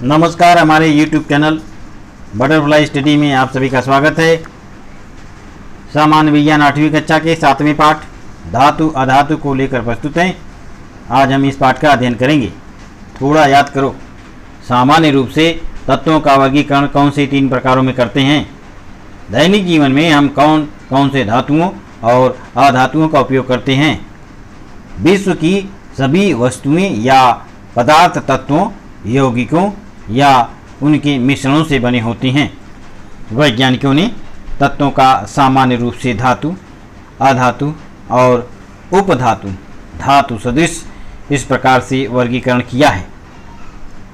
नमस्कार, हमारे YouTube channel butterfly study में आप सभी का स्वागत है। सामान्य विज्ञान 8वीं कक्षा के 7वें पाठ धातु अधातु को लेकर प्रस्तुत हैं। आज हम इस पाठ का अध्ययन करेंगे। थोड़ा याद करो, सामान्य रूप से तत्वों का वर्गीकरण कौन से 3 प्रकारों में करते हैं। दैनिक जीवन में हम कौन कौन से धातुओं और अधातुओं का उपयोग करते हैं। विश्व की सभी वस्तुएं या पदार्थ तत्वों, यौगिकों या उनके मिश्रणों से बने होते हैं। वैज्ञानिकों ने तत्वों का सामान्य रूप से धातु, अधातु और उपधातु, धातु सदृश इस प्रकार से वर्गीकरण किया है।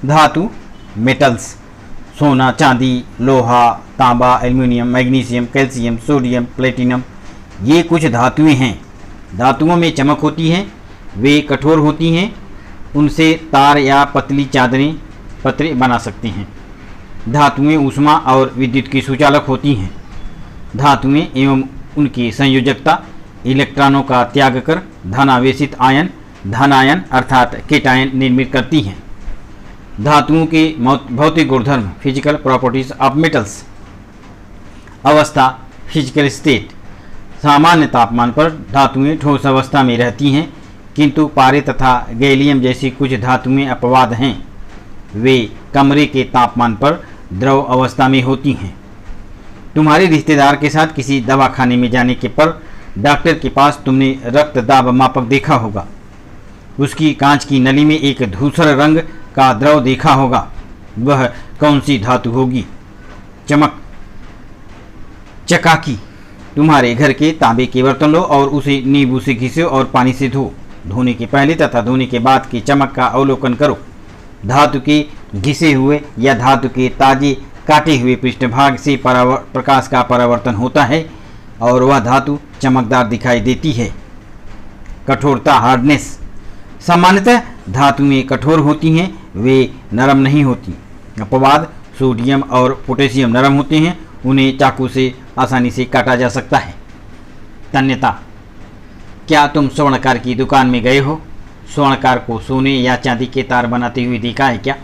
धातु मेटल्स, सोना, चांदी, लोहा, तांबा, aluminium, magnesium, calcium, sodium, platinum, ये कुछ धातुएं हैं। धातुओं में चमक होती है, वे कठोर होती हैं, उनसे तार या पतली चादरें पतरे बना सकते हैं। धातुएं ऊष्मा और विद्युत की सुचालक होती हैं। धातुएं एवं उनकी संयोजकता इलेक्ट्रॉनों का त्याग कर धनावेशित आयन, धनायन अर्थात केटायन निर्मित करती हैं। धातुओं के भौतिक गुणधर्म, फिजिकल प्रॉपर्टीज ऑफ मेटल्स। अवस्था, फिजिकल स्टेट। सामान्य तापमान पर धातुएं ठोस अवस्था में रहती हैं, किंतु पारे तथा गैलियम जैसी कुछ धातुएं अपवाद हैं। वे कमरे के तापमान पर द्रव अवस्था में होती हैं। तुम्हारे रिश्तेदार के साथ किसी दवाखाने में जाने के पर डॉक्टर के पास तुमने रक्त दाब मापक देखा होगा। उसकी कांच की नली में एक धूसर रंग का द्रव देखा होगा। वह कौन सी धातु होगी? चमक, चकाकी। तुम्हारे घर के तांबे के बर्तन लो और उसे नींबू से घिसो और पानी से धो। धोने के पहले तथा धोने के बाद की चमक का अवलोकन करो। धातु के घिसे हुए या धातु के ताजे काटे हुए पृष्ठभाग से प्रकाश का परावर्तन होता है और वह धातु चमकदार दिखाई देती है। कठोरता, हार्डनेस। सामान्यतः धातुएं कठोर होती हैं, वे नरम नहीं होती। अपवाद, सोडियम और पोटेशियम नरम होते हैं, उन्हें चाकू से आसानी से काटा जा सकता है। तन्यता। क्या तुम स्वर्णकार की दुकान में गए हो? स्वर्णकार को सोने या चांदी के तार बनाते हुए देखा है क्या?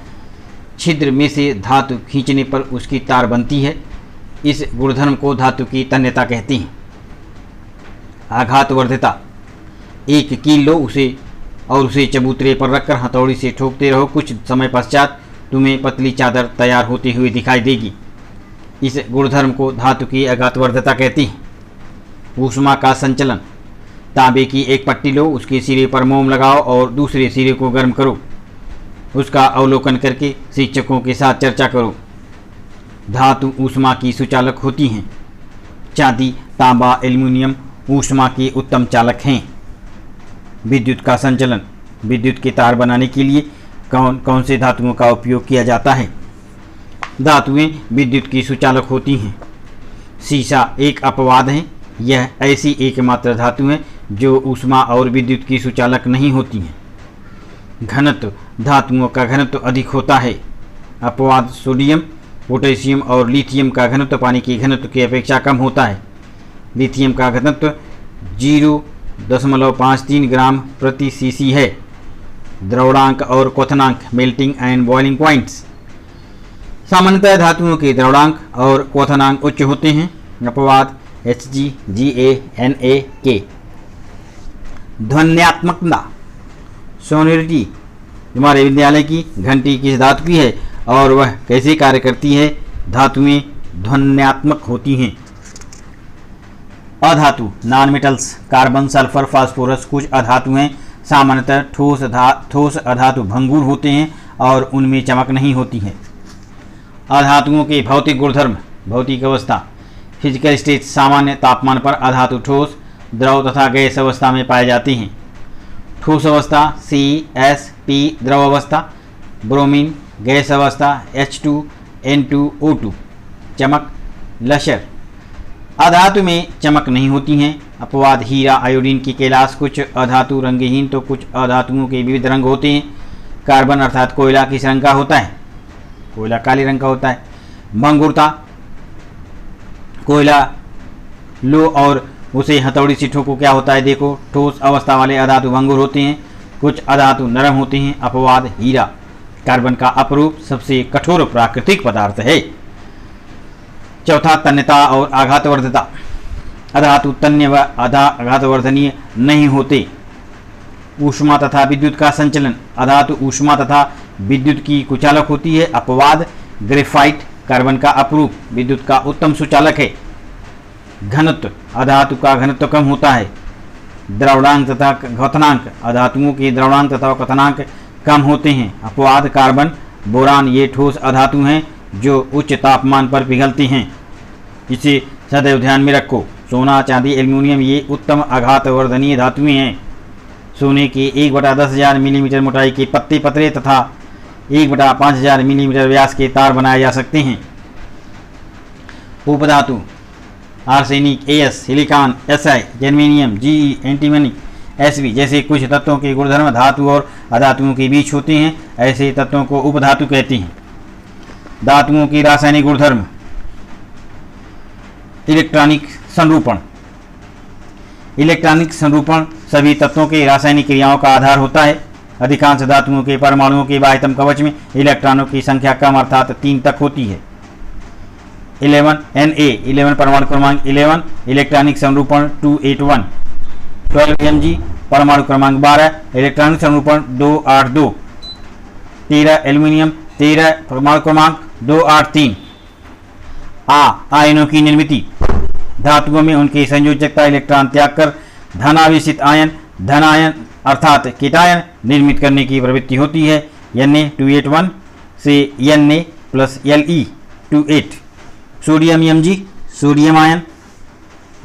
छिद्र में से धातु खींचने पर उसकी तार बनती है। इस गुणधर्म को धातु की तन्यता कहते हैं। आघातवर्धता। एक कील लो उसे चबूतरे पर रखकर हथौड़ी से ठोकते रहो। कुछ समय पश्चात तुम्हें पतली चादर तैयार होती हुई दिखाई देगी। इस गुणधर्म को धातु की आघातवर्धता कहते हैं। ऊष्मा का संचलन। तांबे की एक पट्टी लो, उसके सिरे पर मोम लगाओ और दूसरे सिरे को गर्म करो। उसका अवलोकन करके शिक्षकों के साथ चर्चा करो। धातु ऊष्मा की सुचालक होती हैं। चांदी, तांबा, एल्युमिनियम ऊष्मा के उत्तम चालक हैं। विद्युत का संचलन। विद्युत के तार बनाने के लिए कौन कौन से धातुओं का उपयोग किया जाता है? धातुएं विद्युत की सुचालक होती हैं। सीसा एक अपवाद है। यह ऐसी एकमात्र धातु है जो ऊष्मा और विद्युत की सुचालक नहीं होती हैं। घनत्व। धातुओं का घनत्व अधिक होता है। अपवाद, सोडियम, पोटेशियम और लिथियम का घनत्व पानी के घनत्व की अपेक्षा कम होता है। लिथियम का घनत्व 0.53 ग्राम प्रति सीसी है। द्रवणांक और क्वथनांक, मेल्टिंग एंड बॉइलिंग पॉइंट्स। सामान्यतः धातुओं के द्रवणांक और क्वथनांक उच्च होते हैं। अपवाद, Hg, Ga, Na, K। ध्वन्यात्मकता, सोनोरिटी। तुम्हारे विद्यालय की घंटी किस धातु की है और वह कैसे कार्य करती है? धातुएं ध्वन्यात्मक होती हैं। अधातु, non metals. Carbon, sulphur, phosphorus कुछ अधातु हैं। सामान्यतः ठोस अधातु भंगुर होते हैं और उनमें चमक नहीं होती है। अधातुओं के भौतिक गुणधर्म, भौतिक अवस्था। Physical state. सामान्य तापमान पर अधातु ठोस, द्रव तथा गैस अवस्था में पाए जाते हैं। ठोस अवस्था CsP, द्रव अवस्था ब्रोमीन, गैस अवस्था H2N2O2। चमक, लशर। अधातु में चमक नहीं होती हैं। अपवाद, हीरा, आयोडीन की कैलाश। कुछ अधातु रंगहीन तो कुछ अधातुओं के विविध रंग होते हैं। कार्बन अर्थात कोयला किस रंग का होता है? कोयला काले रंग का होता है। भंगुरता। कोयला लो और उसे हथौड़ी से ठोको, क्या होता है देखो। ठोस अवस्था वाले अधातु भंगुर होते हैं, कुछ अधातु नरम होते हैं। अपवाद, हीरा। कार्बन का अपरूप सबसे कठोर प्राकृतिक पदार्थ है। चौथा, तन्यता और आघातवर्धता। अधातु तन्य व आघातवर्धनीय नहीं होते। ऊष्मा तथा विद्युत का संचलन। अधातु ऊष्मा तथा विद्युत की कुचालक होती है। अपवाद, ग्रेफाइट कार्बन का अपरूप विद्युत का उत्तम सुचालक है। घनत्व, अधातु का घनत्व कम होता है। द्रवणांक तथा क्वथनांक, अधातुओं के द्रवणांक तथा क्वथनांक कम होते हैं। अपवाद, कार्बन, बोरान ये ठोस अधातु हैं जो उच्च तापमान पर पिघलती हैं। इसे सदैव ध्यान में रखो। सोना, चांदी, एल्यूमिनियम ये उत्तम आघातवर्धनीय धातुएं हैं। सोने के 1/10,000 मिलीमीटर मोटाई के पत्ते पतरे तथा 1/5000 मिलीमीटर व्यास के तार बनाए जा सकते हैं। उपधातु, arsenic, As, silicon, Si, germanium, Ge, antimony, Sb जैसे कुछ तत्वों के गुणधर्म धातु और अधातुओं के बीच होते हैं। ऐसे तत्वों को उपधातु कहते हैं। धातुओं की रासायनिक गुणधर्म। इलेक्ट्रॉनिक संरूपण। इलेक्ट्रॉनिक संरूपण सभी तत्वों के रासायनिक क्रियाओं का आधार होता है। अधिकांश धातुओं के परमाणुओं के बाह्यतम कवच में इलेक्ट्रॉनों की संख्या कम अर्थात 3 तक होती है। 11 Na, परमाणु क्रमांक 11, इलेक्ट्रॉनिक संरूपण 281। 12 Mg, परमाणु क्रमांक 12, इलेक्ट्रॉनिक संरूपण 282। 13 एल्यूमिनियम, 13, परमाणु क्रमांक 283। आयनों की निर्मिति। धातुओं में उनकी संयोजकता इलेक्ट्रॉन त्याग कर धनावेशित आयन, धन आयन अर्थात केटायन निर्मित करने की प्रवृत्ति होती है। Na281 से Na plus Le28। Sodium Mg, sodium ion.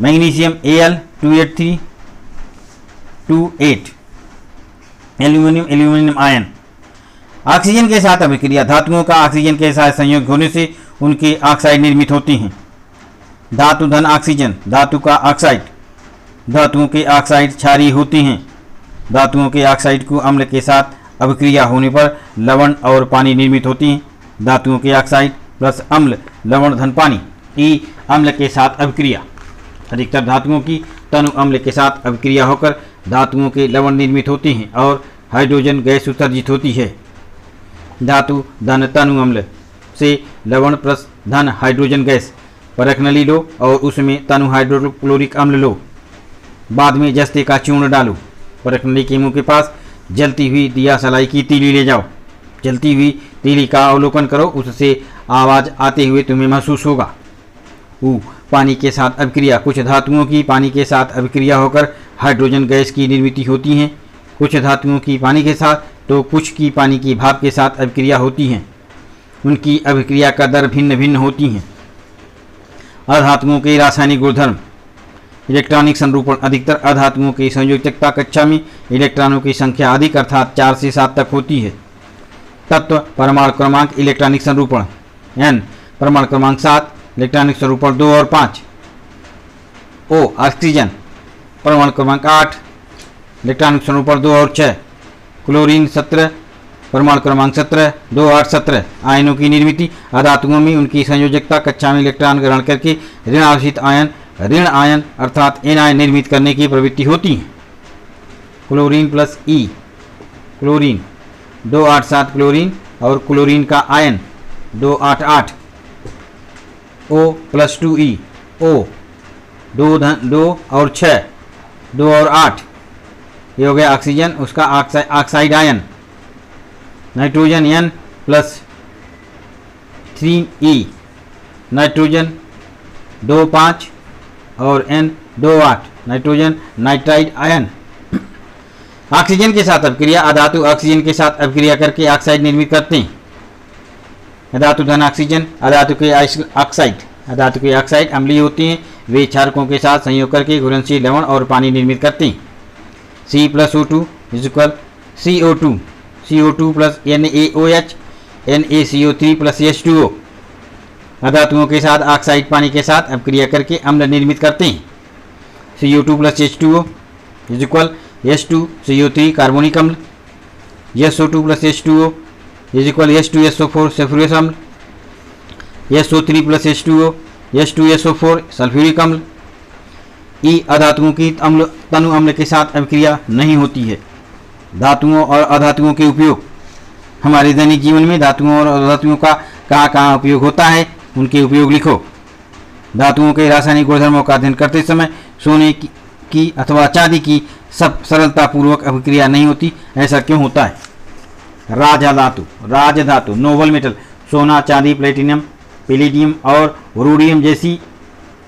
Magnesium Al283 28। Aluminium ion. Oxygen के साथ अभिक्रिया। धातुओं का ऑक्सीजन के साथ संयोग होने से उनके ऑक्साइड निर्मित होते हैं। धातु धन ऑक्सीजन, धातु का ऑक्साइड। धातुओं के ऑक्साइड क्षारीय होते हैं। धातुओं के ऑक्साइड को अम्ल के साथ अभिक्रिया होने पर लवण और पानी निर्मित होती हैं। धातुओं के ऑक्साइड प्लस अम्ल, लवण धन पानी की अम्ल के साथ अभिक्रिया। अधिकतर धातुओं की तनु अम्ल के साथ अभिक्रिया होकर धातुओं के लवण निर्मित होते हैं और हाइड्रोजन गैस उत्सर्जित होती है। धातु धन तनु अम्ल से लवण प्लस धन हाइड्रोजन गैस परख नली लो और उसमें तनु हाइड्रोक्लोरिक अम्ल लो। बाद में जस्ते का चूर्ण डालो। परख नली के मुंह के पास जलती हुई दिया सलाई की तीली ले जाओ। जलती हुई तीली का अवलोकन करो, उससे आवाज़ आते हुए तुम्हें महसूस होगा। पानी के साथ अभिक्रिया। कुछ धातुओं की पानी के साथ अभिक्रिया होकर हाइड्रोजन गैस की निर्मित होती हैं। कुछ धातुओं की पानी के साथ तो कुछ की पानी की भाप के साथ अभिक्रिया होती हैं। उनकी अभिक्रिया का दर भिन्न भिन्न होती हैं। अधातुओं के रासायनिक गुणधर्म। इलेक्ट्रॉनिक संरूपण। अधिकतर अधातुओं की संयोजकता कक्षा में इलेक्ट्रॉनों की संख्या अधिक अर्थात 4 से 7 तक होती है। तत्व, परमाणु क्रमांक, इलेक्ट्रॉनिक संरूपण। N, परमाणु क्रमांक 7, इलेक्ट्रॉनिक संरूपण 2 और 5। O, ऑक्सीजन, परमाणु क्रमांक 8, इलेक्ट्रॉनिक संरूपण 2 और 6। क्लोरीन 17, परमाणु क्रमांक 17, 2, 8, 17। आयनों की निर्मिति। अधातुओं में उनकी संयोजकता कक्षा में इलेक्ट्रॉन ग्रहण करके ऋण आवेशित आयन, ऋण आयन अर्थात एनायन निर्मित करने की प्रवृत्ति होती है। Chlorine plus E, chlorine 287 chlorine और क्लोरीन का ion 288। O plus 2E, O 2 और 6, 2 और 8। ये हो गया ऑक्सीजन, उसका oxide ion. Nitrogen N plus 3E, nitrogen 2,5 और N 2,8, nitrogen nitride ion. Oxygen के साथ अभिक्रिया। अधातु ऑक्सीजन के साथ अभिक्रिया करके ऑक्साइड निर्मित करते हैं। अधातु धन ऑक्सीजन, अधातु के ऑक्साइड। अधातु के ऑक्साइड अम्लीय होते हैं। वे क्षारकों के साथ संयोग करके घुलनशील लवण और पानी निर्मित करते हैं। C plus O2 equal CO2, CO2 plus NaOH, NaCO3 plus H2O। अधातुओं के साथ ऑक्साइड पानी के साथ अभिक्रिया करके अम्ल निर्मित करते हैं। CO2 plus H2O equal H2CO3 carbonic अम्ल। SO2 plus H2O equal H2SO4 sulphuric अम्ल। SO3 plus H2O H2SO4 sulphuric अम्ल। E अधातुओं की तनु अम्ल के साथ अभिक्रिया नहीं होती है। धातुओं और अधातुओं के उपयोग। हमारे दैनिक जीवन में धातुओं और अधातुओं का कहाँ उपयोग होता है, उनके उपयोग लिखो। धातुओं के रासायनिक गुणधर्मों का अध्ययन करते समय सोने की अथवा चांदी की सब सरलतापूर्वक अभिक्रिया नहीं होती, ऐसा क्यों होता है? राजधातु नोबल मेटल, सोना, चांदी, प्लेटिनम, पैलेडियम और रोडियम जैसी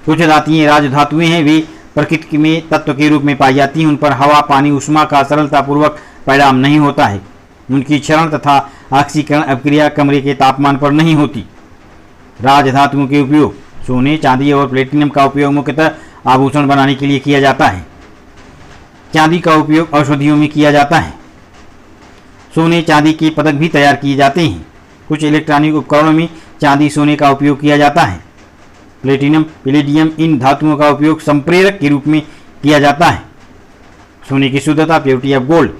कुछ धातुएं राजधातुएं हैं। वे प्रकृति में तत्व के रूप में पाई जाती हैं। उन पर हवा, पानी, ऊष्मा का सरलतापूर्वक परिणाम नहीं होता है। उनकी क्षरण तथा ऑक्सीकरण अभिक्रिया कमरे के तापमान पर नहीं होती। राजधातुओं के उपयोग: सोने, चांदी और प्लेटिनम का उपयोग मुख्यतः आभूषण बनाने के लिए किया जाता है। चांदी का उपयोग औषधियों में किया जाता है। सोने चांदी के पदक भी तैयार किए जाते हैं। कुछ इलेक्ट्रॉनिक उपकरणों में चांदी सोने का उपयोग किया जाता है। प्लेटिनम, पैलेडियम इन धातुओं का उपयोग संप्रेरक के रूप में किया जाता है। सोने की शुद्धता, प्योरिटी ऑफ गोल्ड।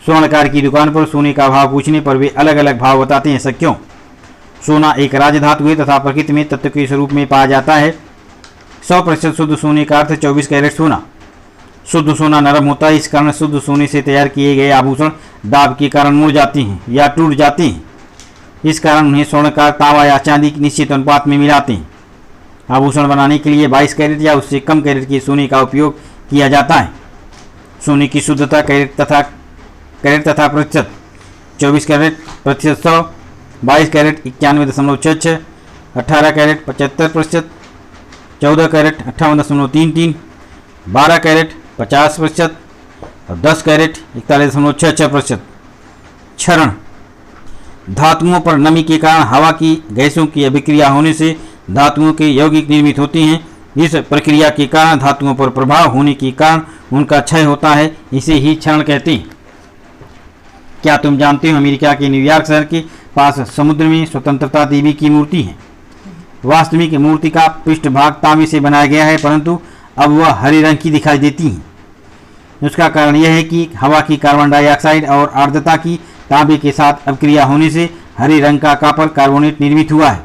स्वर्णकार की दुकान पर सोने का भाव पूछने पर वे अलग अलग भाव बताते हैं, ऐसा क्यों? सोना एक राजधातु है तथा प्रकृति में तत्व के स्वरूप में पाया जाता है। 100% शुद्ध सोने का अर्थ 24 कैरेट सोना। शुद्ध सोना नरम होता है, इस कारण शुद्ध सोने से तैयार किए गए आभूषण दाब के कारण मुड़ जाते हैं या टूट जाते हैं। इस कारण उन्हें स्वर्णकार तांबा या चांदी की निश्चित अनुपात में मिलाते हैं। आभूषण बनाने के लिए 22 कैरेट या उससे कम कैरेट के सोने का उपयोग किया जाता है। सोने की शुद्धता कैरेट तथा प्रतिशत: 24 कैरेट प्रतिशत 100, 22 कैरेट 91.66, 18 कैरेट 75%, 14 कैरेट 58.33, 12 कैरेट 50% और 10 कैरेट 41.66%। क्षरण: धातुओं पर नमी के कारण हवा की गैसों की अभिक्रिया होने से धातुओं के यौगिक निर्मित होते हैं। इस प्रक्रिया के कारण धातुओं पर प्रभाव होने के कारण उनका क्षय होता है, इसे ही क्षरण कहते हैं। क्या तुम जानते हो अमेरिका के न्यूयॉर्क शहर के पास समुद्र में स्वतंत्रता देवी की मूर्ति है। वास्तविक मूर्ति का पृष्ठभाग तांबे से बनाया गया है, परंतु अब वह हरे रंग की दिखाई देती है। उसका कारण यह है कि हवा की कार्बन डाइऑक्साइड और आर्द्रता की तांबे के साथ अभिक्रिया होने से हरे रंग का कॉपर कार्बोनेट निर्मित हुआ है।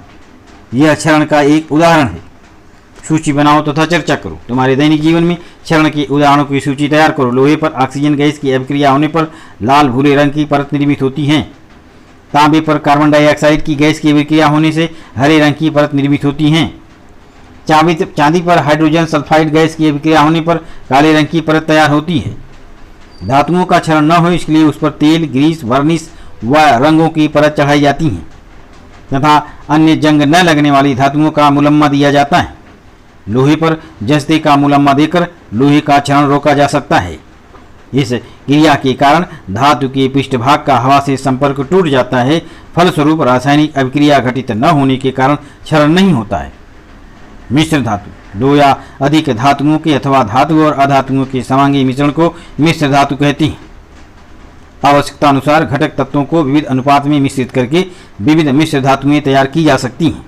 यह क्षरण का एक उदाहरण है। सूची बनाओ तथा चर्चा करो। तुम्हारे दैनिक जीवन में क्षरण के उदाहरणों की सूची तैयार करो। लोहे पर ऑक्सीजन गैस की अभिक्रिया होने पर लाल भूरे रंग की परत निर्मित होती है। तांबे पर कार्बन डाइऑक्साइड की गैस की अभिक्रिया होने से हरे रंग की परत निर्मित होती है। चांदी पर हाइड्रोजन सल्फाइड गैस की अभिक्रिया होने पर काले रंग की परत तैयार होती है। धातुओं का क्षरण न हो इसलिए उस पर तेल, ग्रीस, वर्निश व रंगों की परत चढ़ाई जाती है तथा अन्य जंग न लगने वाली धातुओं का मुलम्मा दिया जाता है। लोहे पर जस्ते का मुलम्मा देकर लोहे का क्षरण रोका जा सकता है। इस क्रिया के कारण धातु के पृष्ठभाग का हवा से संपर्क टूट जाता है। फलस्वरूप रासायनिक अभिक्रिया घटित न होने के कारण क्षरण नहीं होता है। मिश्र धातु: दो या अधिक धातुओं के अथवा धातु और अधातुओं के समांगी मिश्रण को मिश्र धातु कहते हैं। आवश्यकता अनुसार घटक तत्वों को विविध अनुपात में मिश्रित करके विविध मिश्र धातुएं तैयार की जा सकती हैं।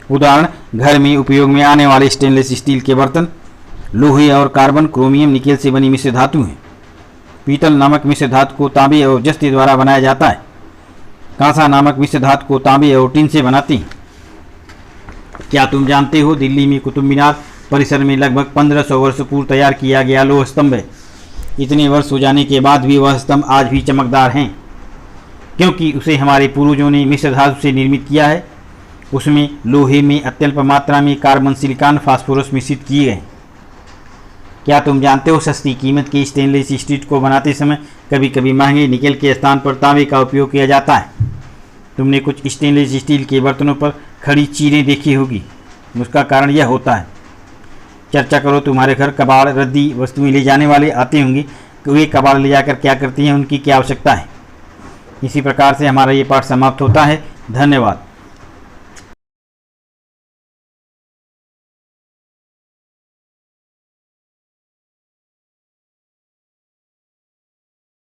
उदाहरण: घर में उपयोग में आने वाले स्टेनलेस स्टील के बर्तन लोहे और कार्बन, क्रोमियम, निकेल से बनी मिश्र धातु हैं। पीतल नामक मिश्र धातु को तांबे और जस्ते द्वारा बनाया जाता है। कांसा नामक मिश्र धातु को तांबे और टीन से बनाते हैं। क्या तुम जानते हो दिल्ली में कुतुब मीनार परिसर में लगभग 1500 वर्ष पूर्व तैयार किया गया लोह स्तंभ है। इतने वर्ष हो जाने के बाद भी वह स्तंभ आज भी चमकदार हैं, क्योंकि उसे हमारे पूर्वजों ने मिश्र धातु से निर्मित किया है। उसमें लोहे में अत्यल्प मात्रा में कार्बन, सिलिकॉन, फास्फोरस मिश्रित किए गए। क्या तुम जानते हो सस्ती कीमत के स्टेनलेस स्टील को बनाते समय कभी कभी महंगे निकेल के स्थान पर तांबे का उपयोग किया जाता है। तुमने कुछ स्टेनलेस स्टील के बर्तनों पर खड़ी चीरें देखी होगी, उसका कारण यह होता है। चर्चा करो। तुम्हारे घर कबाड़, रद्दी वस्तुएं ले जाने वाले आते होंगे कि वे कबाड़ ले जाकर क्या करती हैं, उनकी क्या आवश्यकता है। इसी प्रकार से हमारा ये पाठ समाप्त होता है। धन्यवाद।